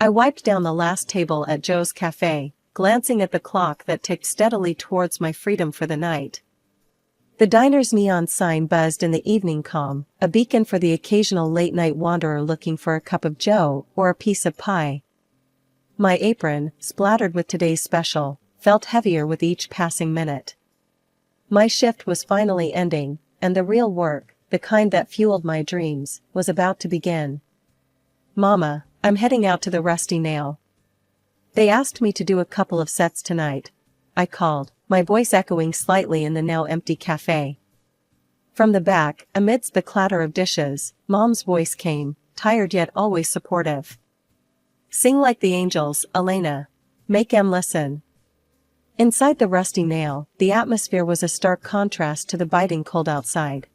I wiped down the last table at Joe's cafe, glancing at the clock that ticked steadily towards my freedom for the night. The diner's neon sign buzzed in the evening calm, a beacon for the occasional late-night wanderer looking for a cup of joe or a piece of pie. My apron, splattered with today's special, felt heavier with each passing minute. My shift was finally ending, and the real work, the kind that fueled my dreams, was about to begin. "Mama, I'm heading out to the Rusty Nail. They asked me to do a couple of sets tonight," I called, my voice echoing slightly in the now empty cafe. From the back, amidst the clatter of dishes, Mom's voice came, tired yet always supportive. "Sing like the angels, Elena. Make 'em listen." Inside the Rusty Nail, the atmosphere was a stark contrast to the biting cold outside.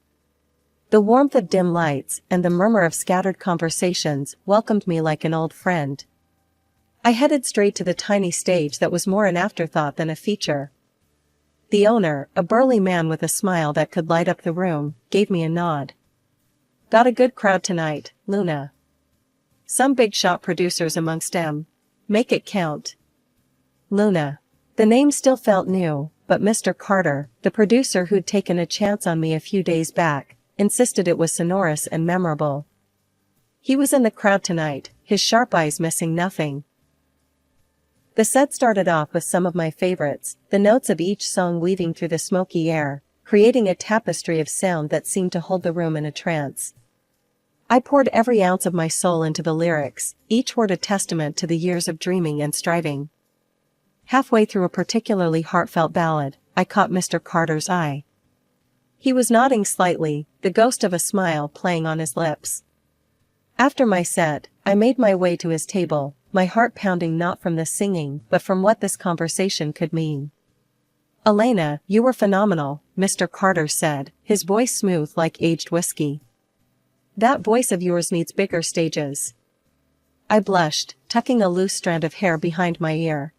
The warmth of dim lights and the murmur of scattered conversations welcomed me like an old friend. I headed straight to the tiny stage that was more an afterthought than a feature. The owner, a burly man with a smile that could light up the room, gave me a nod. "Got a good crowd tonight, Luna. Some big shot producers amongst 'em. Make it count." Luna. The name still felt new, but Mr. Carter, the producer who'd taken a chance on me a few days back, insisted it was sonorous and memorable. He was in the crowd tonight, his sharp eyes missing nothing. The set started off with some of my favorites, the notes of each song weaving through the smoky air, creating a tapestry of sound that seemed to hold the room in a trance. I poured every ounce of my soul into the lyrics, each word a testament to the years of dreaming and striving. Halfway through a particularly heartfelt ballad, I caught Mr. Carter's eye. He was nodding slightly, the ghost of a smile playing on his lips. After my set, I made my way to his table, my heart pounding not from the singing but from what this conversation could mean. "Elena, you were phenomenal," Mr. Carter said, his voice smooth like aged whiskey. "That voice of yours needs bigger stages." I blushed, tucking a loose strand of hair behind my ear.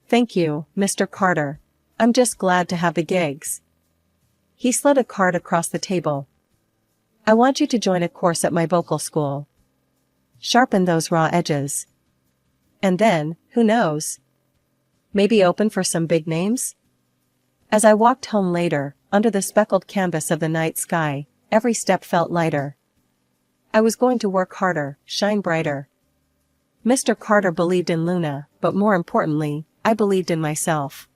"Thank you, Mr. Carter. I'm just glad to have the gigs." He slid a card across the table. "I want you to join a course at my vocal school. Sharpen those raw edges. And then, who knows? Maybe open for some big names?" As I walked home later, under the speckled canvas of the night sky, every step felt lighter. I was going to work harder, shine brighter. Mr. Carter believed in Luna, but more importantly, I believed in myself.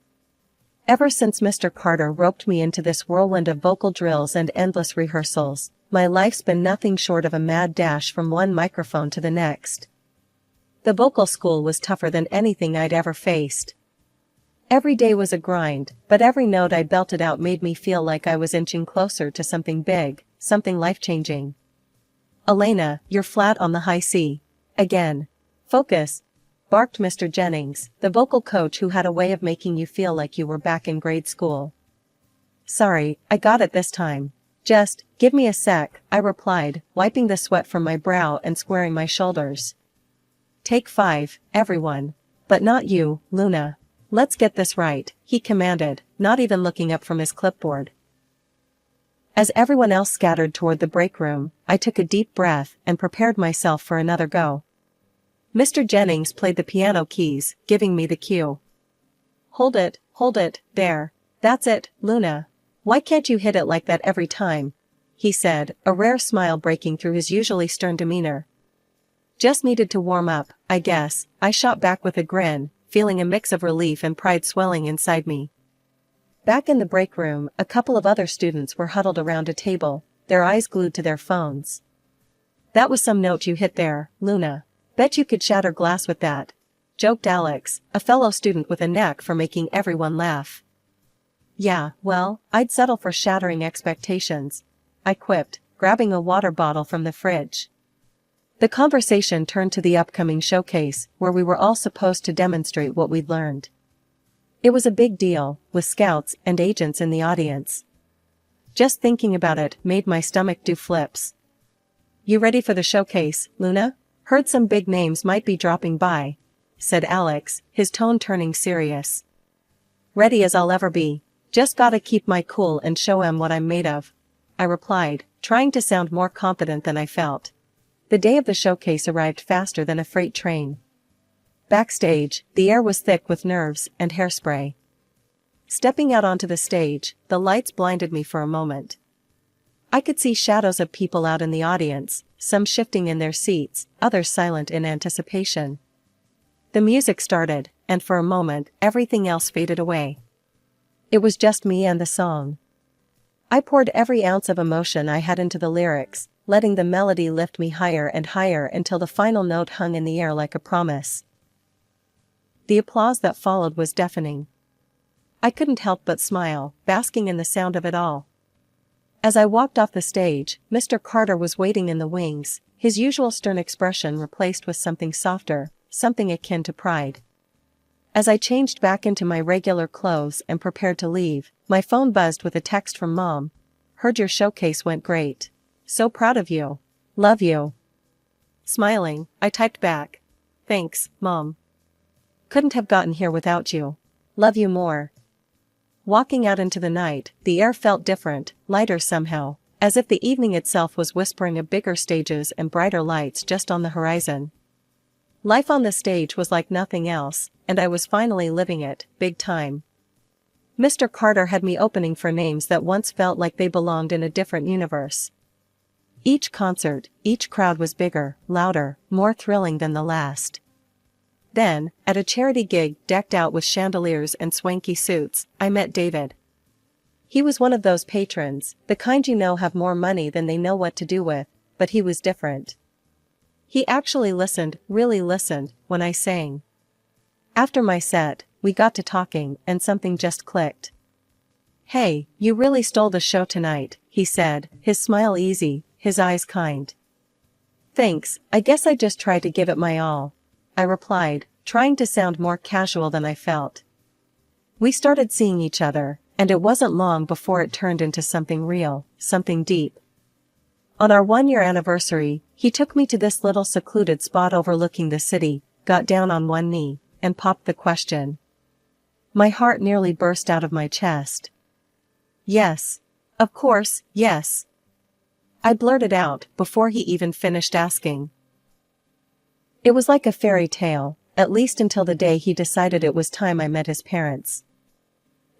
Ever since Mr. Carter roped me into this whirlwind of vocal drills and endless rehearsals, my life's been nothing short of a mad dash from one microphone to the next. The vocal school was tougher than anything I'd ever faced. Every day was a grind, but every note I belted out made me feel like I was inching closer to something big, something life-changing. "Elena, you're flat on the high C. Again. Focus," barked Mr. Jennings, the vocal coach who had a way of making you feel like you were back in grade school. "Sorry, I got it this time. Just, give me a sec," I replied, wiping the sweat from my brow and squaring my shoulders. "Take 5, everyone. But not you, Luna. Let's get this right," he commanded, not even looking up from his clipboard. As everyone else scattered toward the break room, I took a deep breath and prepared myself for another go. Mr. Jennings played the piano keys, giving me the cue. Hold it, there. That's it, Luna. Why can't you hit it like that every time?" he said, a rare smile breaking through his usually stern demeanor. "Just needed to warm up, I guess," I shot back with a grin, feeling a mix of relief and pride swelling inside me. Back in the break room, a couple of other students were huddled around a table, their eyes glued to their phones. "That was some note you hit there, Luna. Bet you could shatter glass with that," joked Alex, a fellow student with a knack for making everyone laugh. "Yeah, well, I'd settle for shattering expectations," I quipped, grabbing a water bottle from the fridge. The conversation turned to the upcoming showcase, where we were all supposed to demonstrate what we'd learned. It was a big deal, with scouts and agents in the audience. Just thinking about it made my stomach do flips. "You ready for the showcase, Luna? Heard some big names might be dropping by," said Alex, his tone turning serious. "Ready as I'll ever be. Just gotta keep my cool and show 'em what I'm made of," I replied, trying to sound more confident than I felt. The day of the showcase arrived faster than a freight train. Backstage, the air was thick with nerves and hairspray. Stepping out onto the stage, the lights blinded me for a moment. I could see shadows of people out in the audience, some shifting in their seats, others silent in anticipation. The music started, and for a moment, everything else faded away. It was just me and the song. I poured every ounce of emotion I had into the lyrics, letting the melody lift me higher and higher until the final note hung in the air like a promise. The applause that followed was deafening. I couldn't help but smile, basking in the sound of it all. As I walked off the stage, Mr. Carter was waiting in the wings, his usual stern expression replaced with something softer, something akin to pride. As I changed back into my regular clothes and prepared to leave, my phone buzzed with a text from Mom. "Heard your showcase went great. So proud of you. Love you." Smiling, I typed back, "Thanks, Mom. Couldn't have gotten here without you. Love you more." Walking out into the night, the air felt different, lighter somehow, as if the evening itself was whispering of bigger stages and brighter lights just on the horizon. Life on the stage was like nothing else, and I was finally living it, big time. Mr. Carter had me opening for names that once felt like they belonged in a different universe. Each concert, each crowd was bigger, louder, more thrilling than the last. Then, at a charity gig decked out with chandeliers and swanky suits, I met David. He was one of those patrons, the kind you know have more money than they know what to do with, but he was different. He actually listened, really listened, when I sang. After my set, we got to talking and something just clicked. "Hey, you really stole the show tonight," he said, his smile easy, his eyes kind. "Thanks, I guess I just tried to give it my all," I replied, trying to sound more casual than I felt. We started seeing each other, and it wasn't long before it turned into something real, something deep. On our 1-year anniversary, he took me to this little secluded spot overlooking the city, got down on one knee, and popped the question. My heart nearly burst out of my chest. "Yes. Of course, yes." I blurted out, before he even finished asking. It was like a fairy tale, at least until the day he decided it was time I met his parents.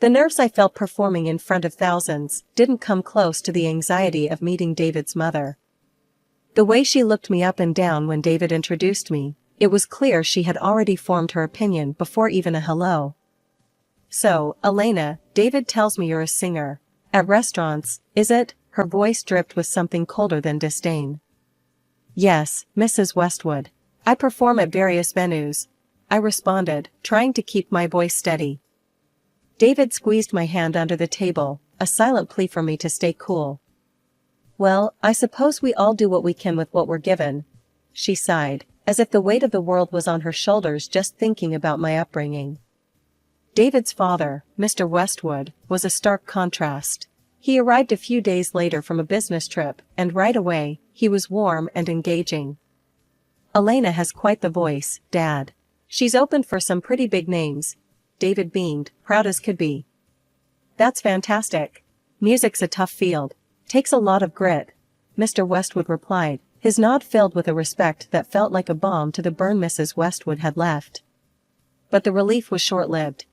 The nerves I felt performing in front of thousands didn't come close to the anxiety of meeting David's mother. The way she looked me up and down when David introduced me, it was clear she had already formed her opinion before even a hello. "So, Elena, David tells me you're a singer. At restaurants, is it?" Her voice dripped with something colder than disdain. "Yes, Mrs. Westwood. I perform at various venues," I responded, trying to keep my voice steady. David squeezed my hand under the table, a silent plea for me to stay cool. "Well, I suppose we all do what we can with what we're given," she sighed, as if the weight of the world was on her shoulders just thinking about my upbringing. David's father, Mr. Westwood, was a stark contrast. He arrived a few days later from a business trip, and right away, he was warm and engaging. "Elena has quite the voice, Dad. She's opened for some pretty big names." David beamed, proud as could be. "That's fantastic. Music's a tough field. Takes a lot of grit," Mr. Westwood replied, his nod filled with a respect that felt like a balm to the burn Mrs. Westwood had left. But the relief was short-lived.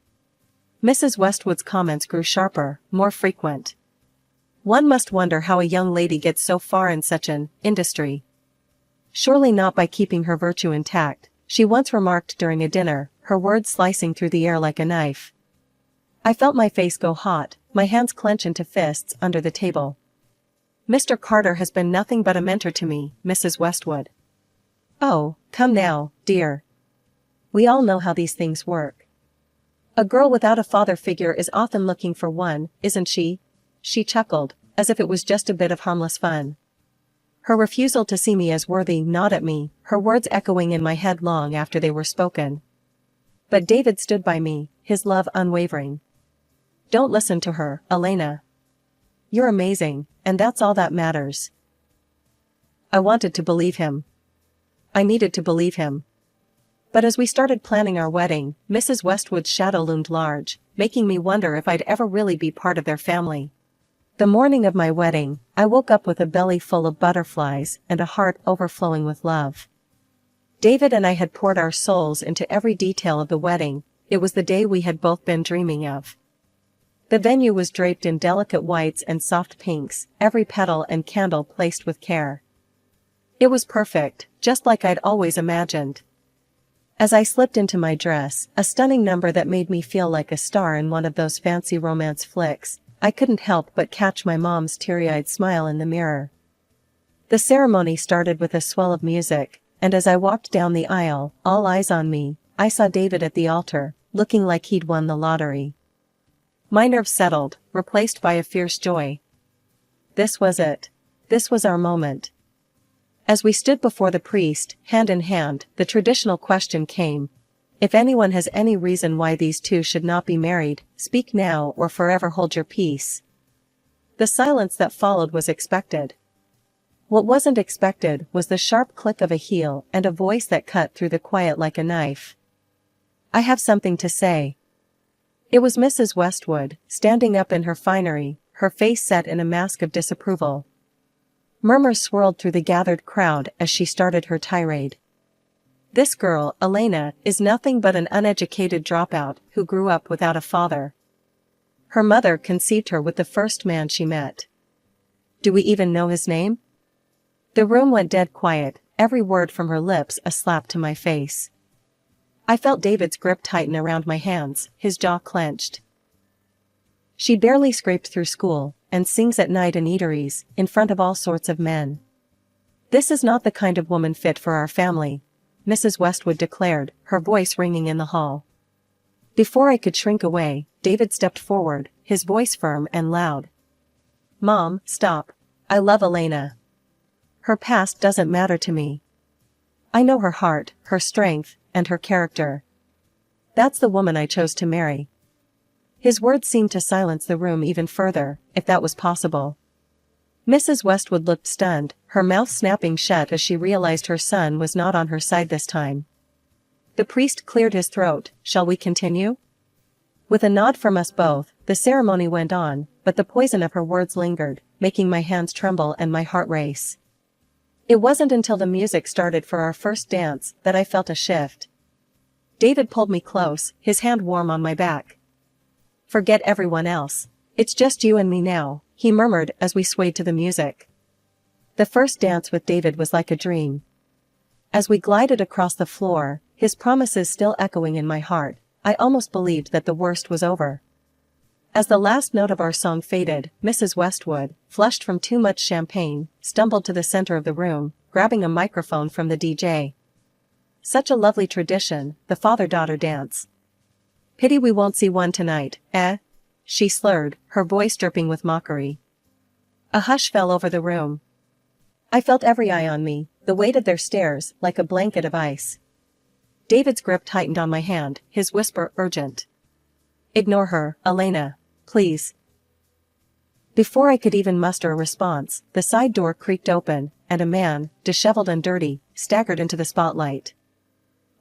Mrs. Westwood's comments grew sharper, more frequent. "One must wonder how a young lady gets so far in such an industry. Surely not by keeping her virtue intact," she once remarked during a dinner, her words slicing through the air like a knife. I felt my face go hot, my hands clench into fists under the table. "Mr. Carter has been nothing but a mentor to me, Mrs. Westwood." "Oh, come now, dear. We all know how these things work. A girl without a father figure is often looking for one, isn't she?" She chuckled, as if it was just a bit of harmless fun. Her refusal to see me as worthy gnawed at me, her words echoing in my head long after they were spoken. But David stood by me, his love unwavering. "Don't listen to her, Elena. You're amazing, and that's all that matters." I wanted to believe him. I needed to believe him. But as we started planning our wedding, Mrs. Westwood's shadow loomed large, making me wonder if I'd ever really be part of their family. The morning of my wedding, I woke up with a belly full of butterflies and a heart overflowing with love. David and I had poured our souls into every detail of the wedding. It was the day we had both been dreaming of. The venue was draped in delicate whites and soft pinks, every petal and candle placed with care. It was perfect, just like I'd always imagined. As I slipped into my dress, a stunning number that made me feel like a star in one of those fancy romance flicks, I couldn't help but catch my mom's teary-eyed smile in the mirror. The ceremony started with a swell of music, and as I walked down the aisle, all eyes on me, I saw David at the altar, looking like he'd won the lottery. My nerves settled, replaced by a fierce joy. This was it. This was our moment. As we stood before the priest, hand in hand, the traditional question came: if anyone has any reason why these two should not be married, speak now or forever hold your peace. The silence that followed was expected. What wasn't expected was the sharp click of a heel and a voice that cut through the quiet like a knife. I have something to say. It was Mrs. Westwood, standing up in her finery, her face set in a mask of disapproval. Murmurs swirled through the gathered crowd as she started her tirade. This girl, Elena, is nothing but an uneducated dropout who grew up without a father. Her mother conceived her with the first man she met. Do we even know his name? The room went dead quiet, every word from her lips a slap to my face. I felt David's grip tighten around my hands, his jaw clenched. She barely scraped through school, and sings at night in eateries, in front of all sorts of men. This is not the kind of woman fit for our family, Mrs. Westwood declared, her voice ringing in the hall. Before I could shrink away, David stepped forward, his voice firm and loud. Mom, stop. I love Elena. Her past doesn't matter to me. I know her heart, her strength, and her character. That's the woman I chose to marry. His words seemed to silence the room even further, if that was possible. Mrs. Westwood looked stunned, her mouth snapping shut as she realized her son was not on her side this time. The priest cleared his throat. Shall we continue? With a nod from us both, the ceremony went on, but the poison of her words lingered, making my hands tremble and my heart race. It wasn't until the music started for our first dance that I felt a shift. David pulled me close, his hand warm on my back. Forget everyone else. It's just you and me now, he murmured as we swayed to the music. The first dance with David was like a dream. As we glided across the floor, his promises still echoing in my heart, I almost believed that the worst was over. As the last note of our song faded, Mrs. Westwood, flushed from too much champagne, stumbled to the center of the room, grabbing a microphone from the DJ. Such a lovely tradition, the father-daughter dance. Pity we won't see one tonight, eh? She slurred, her voice dripping with mockery. A hush fell over the room. I felt every eye on me, the weight of their stares, like a blanket of ice. David's grip tightened on my hand, his whisper urgent. Ignore her, Elena. Please. Before I could even muster a response, the side door creaked open, and a man, disheveled and dirty, staggered into the spotlight.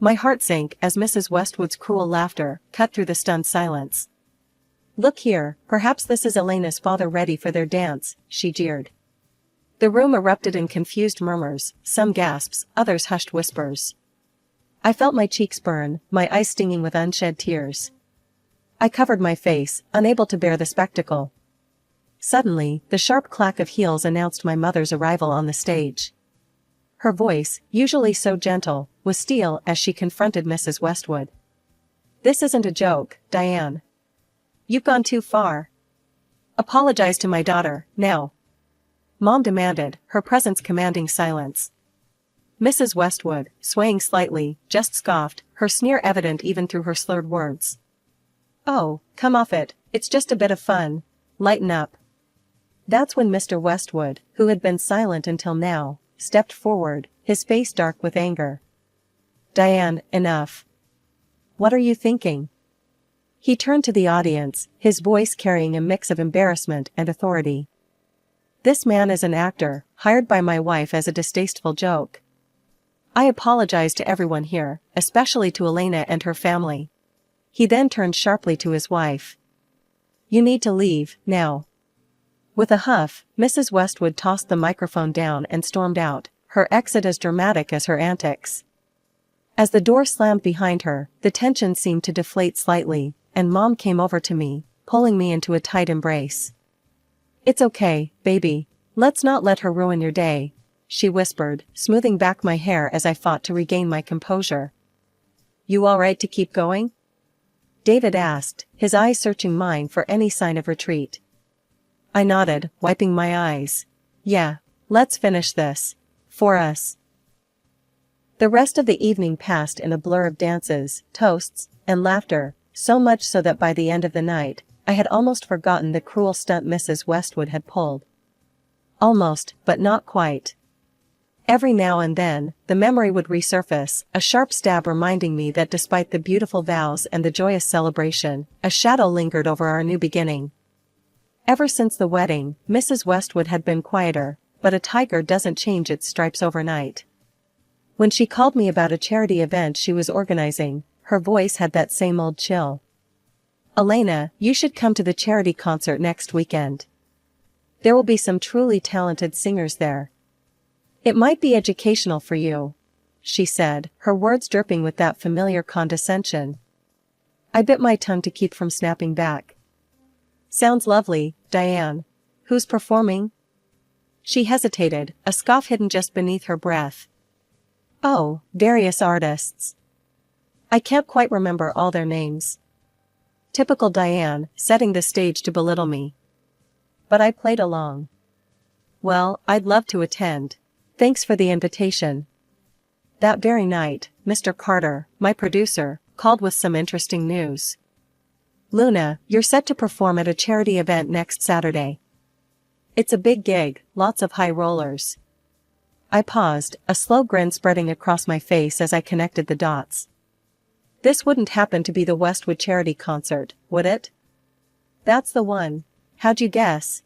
My heart sank as Mrs. Westwood's cruel laughter cut through the stunned silence. Look here, perhaps this is Elena's father ready for their dance, she jeered. The room erupted in confused murmurs, some gasps, others hushed whispers. I felt my cheeks burn, my eyes stinging with unshed tears. I covered my face, unable to bear the spectacle. Suddenly, the sharp clack of heels announced my mother's arrival on the stage. Her voice, usually so gentle, was steel as she confronted Mrs. Westwood. This isn't a joke, Diane. You've gone too far. Apologize to my daughter, now. Mom demanded, her presence commanding silence. Mrs. Westwood, swaying slightly, just scoffed, her sneer evident even through her slurred words. Oh, come off it, it's just a bit of fun. Lighten up. That's when Mr. Westwood, who had been silent until now, stepped forward, his face dark with anger. Diane, enough. What are you thinking? He turned to the audience, his voice carrying a mix of embarrassment and authority. This man is an actor, hired by my wife as a distasteful joke. I apologize to everyone here, especially to Elena and her family. He then turned sharply to his wife. You need to leave, now. With a huff, Mrs. Westwood tossed the microphone down and stormed out, her exit as dramatic as her antics. As the door slammed behind her, the tension seemed to deflate slightly, and Mom came over to me, pulling me into a tight embrace. "It's okay, baby. Let's not let her ruin your day," she whispered, smoothing back my hair as I fought to regain my composure. "You all right to keep going?" David asked, his eyes searching mine for any sign of retreat. I nodded, wiping my eyes. "Yeah, let's finish this. For us." The rest of the evening passed in a blur of dances, toasts, and laughter, so much so that by the end of the night, I had almost forgotten the cruel stunt Mrs. Westwood had pulled. Almost, but not quite. Every now and then, the memory would resurface, a sharp stab reminding me that despite the beautiful vows and the joyous celebration, a shadow lingered over our new beginning. Ever since the wedding, Mrs. Westwood had been quieter, but a tiger doesn't change its stripes overnight. When she called me about a charity event she was organizing, her voice had that same old chill. "Elena, you should come to the charity concert next weekend. There will be some truly talented singers there. It might be educational for you," she said, her words dripping with that familiar condescension. I bit my tongue to keep from snapping back. "Sounds lovely, Diane. Who's performing?" She hesitated, a scoff hidden just beneath her breath. "Oh, various artists. I can't quite remember all their names." Typical Diane, setting the stage to belittle me. But I played along. "Well, I'd love to attend. Thanks for the invitation." That very night, Mr. Carter, my producer, called with some interesting news. "Luna, you're set to perform at a charity event next Saturday. It's a big gig, lots of high rollers." I paused, a slow grin spreading across my face as I connected the dots. This wouldn't happen to be the Westwood charity concert, would it? "That's the one. How'd you guess?"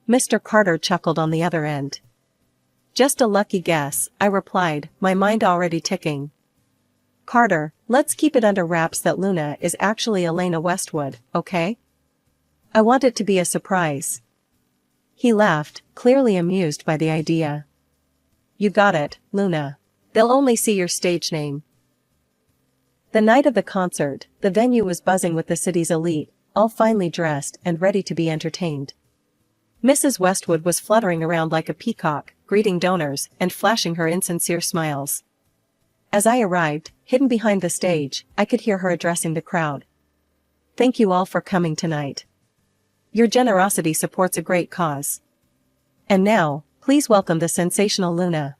Mr. Carter chuckled on the other end. "Just a lucky guess," I replied, my mind already ticking. "Carter, let's keep it under wraps that Luna is actually Elena Westwood, okay? I want it to be a surprise." He laughed, clearly amused by the idea. "You got it, Luna. They'll only see your stage name." The night of the concert, the venue was buzzing with the city's elite, all finely dressed and ready to be entertained. Mrs. Westwood was fluttering around like a peacock, greeting donors and flashing her insincere smiles. As I arrived, hidden behind the stage, I could hear her addressing the crowd. "Thank you all for coming tonight. Your generosity supports a great cause. And now, please welcome the sensational Luna."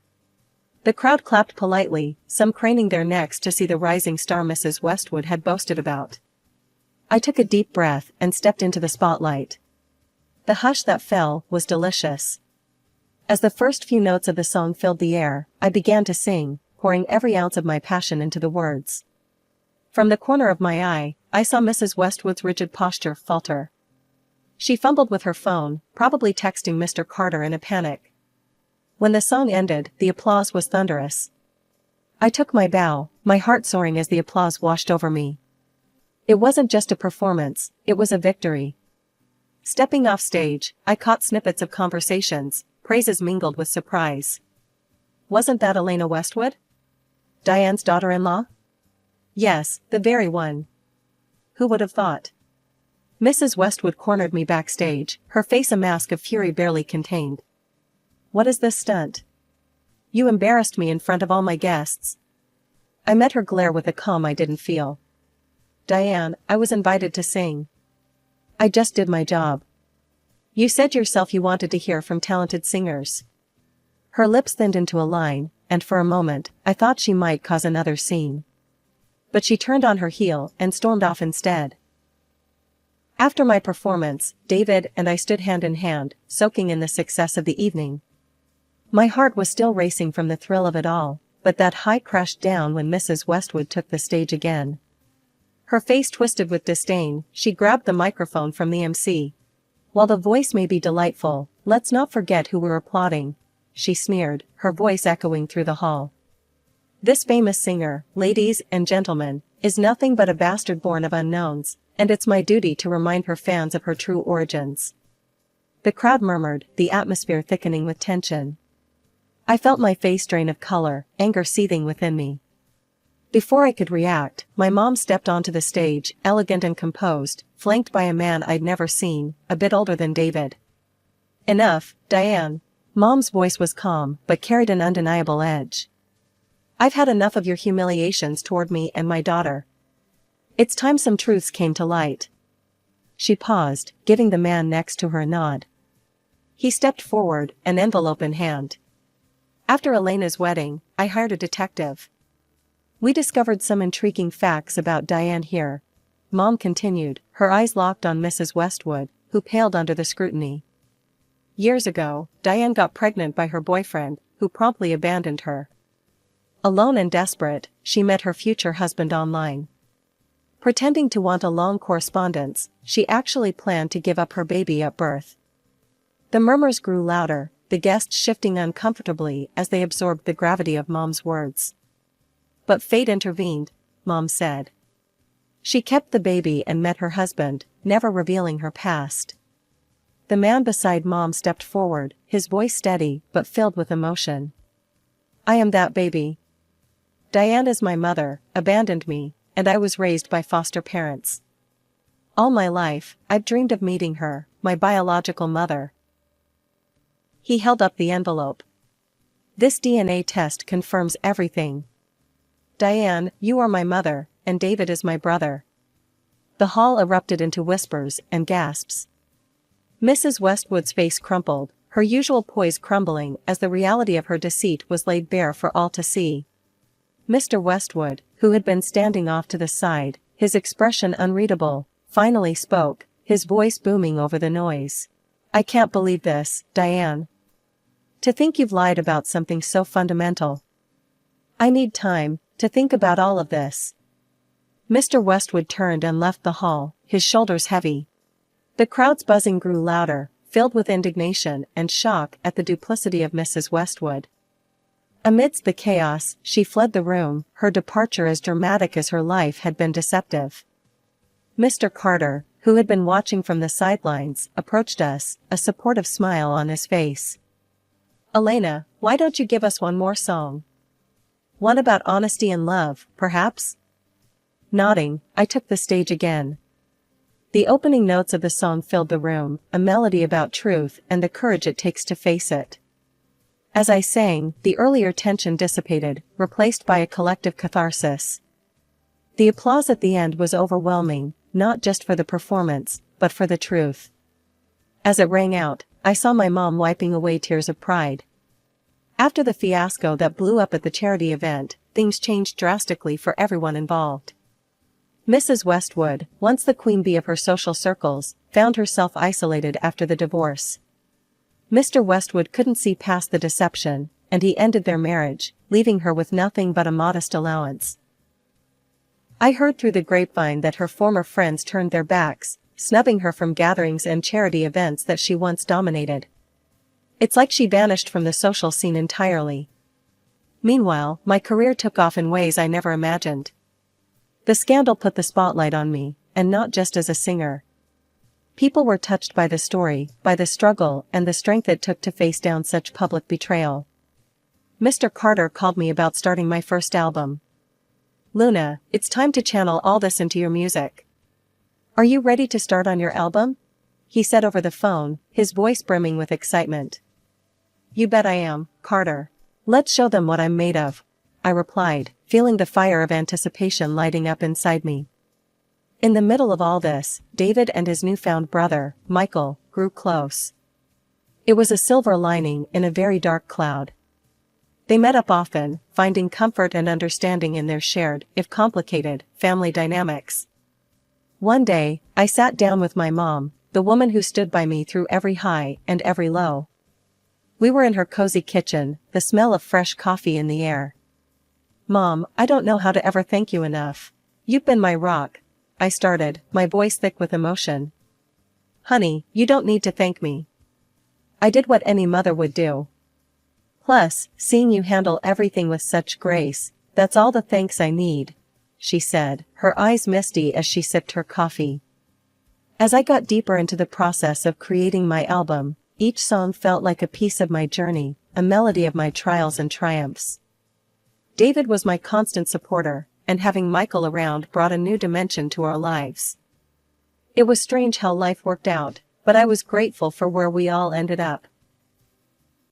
The crowd clapped politely, some craning their necks to see the rising star Mrs. Westwood had boasted about. I took a deep breath and stepped into the spotlight. The hush that fell was delicious. As the first few notes of the song filled the air, I began to sing, pouring every ounce of my passion into the words. From the corner of my eye, I saw Mrs. Westwood's rigid posture falter. She fumbled with her phone, probably texting Mr. Carter in a panic. When the song ended, the applause was thunderous. I took my bow, my heart soaring as the applause washed over me. It wasn't just a performance, it was a victory. Stepping off stage, I caught snippets of conversations, praises mingled with surprise. "Wasn't that Elena Westwood? Diane's daughter-in-law?" "Yes, the very one. Who would have thought?" Mrs. Westwood cornered me backstage, her face a mask of fury barely contained. "What is this stunt? You embarrassed me in front of all my guests." I met her glare with a calm I didn't feel. "Diane, I was invited to sing. I just did my job. You said yourself you wanted to hear from talented singers." Her lips thinned into a line, and for a moment, I thought she might cause another scene. But she turned on her heel and stormed off instead. After my performance, David and I stood hand in hand, soaking in the success of the evening. My heart was still racing from the thrill of it all, but that high crashed down when Mrs. Westwood took the stage again. Her face twisted with disdain, she grabbed the microphone from the MC. "While the voice may be delightful, let's not forget who we're applauding," she sneered, her voice echoing through the hall. "This famous singer, ladies and gentlemen, is nothing but a bastard born of unknowns, and it's my duty to remind her fans of her true origins." The crowd murmured, the atmosphere thickening with tension. I felt my face drain of color, anger seething within me. Before I could react, my mom stepped onto the stage, elegant and composed, flanked by a man I'd never seen, a bit older than David. Enough, Diane. Mom's voice was calm, but carried an undeniable edge. I've had enough of your humiliations toward me and my daughter. It's time some truths came to light. She paused, giving the man next to her a nod. He stepped forward, an envelope in hand. After Elena's wedding, I hired a detective. We discovered some intriguing facts about Diane here. Mom continued, her eyes locked on Mrs. Westwood, who paled under the scrutiny. Years ago, Diane got pregnant by her boyfriend, who promptly abandoned her. Alone and desperate, she met her future husband online. Pretending to want a long correspondence, she actually planned to give up her baby at birth. The murmurs grew louder, the guests shifting uncomfortably as they absorbed the gravity of Mom's words. But fate intervened, Mom said. She kept the baby and met her husband, never revealing her past. The man beside Mom stepped forward, his voice steady but filled with emotion. I am that baby. Diane is my mother, abandoned me, and I was raised by foster parents. All my life, I've dreamed of meeting her, my biological mother. He held up the envelope. This DNA test confirms everything. Diane, you are my mother, and David is my brother. The hall erupted into whispers and gasps. Mrs. Westwood's face crumpled, her usual poise crumbling as the reality of her deceit was laid bare for all to see. Mr. Westwood, who had been standing off to the side, his expression unreadable, finally spoke, his voice booming over the noise. I can't believe this, Diane. To think you've lied about something so fundamental. I need time to think about all of this. Mr. Westwood turned and left the hall, his shoulders heavy. The crowd's buzzing grew louder, filled with indignation and shock at the duplicity of Mrs. Westwood. Amidst the chaos, she fled the room, her departure as dramatic as her life had been deceptive. Mr. Carter, who had been watching from the sidelines, approached us, a supportive smile on his face. Elena, why don't you give us one more song? One about honesty and love, perhaps? Nodding, I took the stage again. The opening notes of the song filled the room, a melody about truth and the courage it takes to face it. As I sang, the earlier tension dissipated, replaced by a collective catharsis. The applause at the end was overwhelming, not just for the performance, but for the truth. As it rang out, I saw my mom wiping away tears of pride. After the fiasco that blew up at the charity event, things changed drastically for everyone involved. Mrs. Westwood, once the queen bee of her social circles, found herself isolated after the divorce. Mr. Westwood couldn't see past the deception, and he ended their marriage, leaving her with nothing but a modest allowance. I heard through the grapevine that her former friends turned their backs, snubbing her from gatherings and charity events that she once dominated. It's like she vanished from the social scene entirely. Meanwhile, my career took off in ways I never imagined. The scandal put the spotlight on me, and not just as a singer. People were touched by the story, by the struggle and the strength it took to face down such public betrayal. Mr. Carter called me about starting my first album. Luna, it's time to channel all this into your music. Are you ready to start on your album? He said over the phone, his voice brimming with excitement. You bet I am, Carter. Let's show them what I'm made of, I replied, feeling the fire of anticipation lighting up inside me. In the middle of all this, David and his newfound brother, Michael, grew close. It was a silver lining in a very dark cloud. They met up often, finding comfort and understanding in their shared, if complicated, family dynamics. One day, I sat down with my mom, the woman who stood by me through every high and every low. We were in her cozy kitchen, the smell of fresh coffee in the air. Mom, I don't know how to ever thank you enough. You've been my rock, I started, my voice thick with emotion. Honey, you don't need to thank me. I did what any mother would do. Plus, seeing you handle everything with such grace, that's all the thanks I need, she said, her eyes misty as she sipped her coffee. As I got deeper into the process of creating my album, each song felt like a piece of my journey, a melody of my trials and triumphs. David was my constant supporter, and having Michael around brought a new dimension to our lives. It was strange how life worked out, but I was grateful for where we all ended up.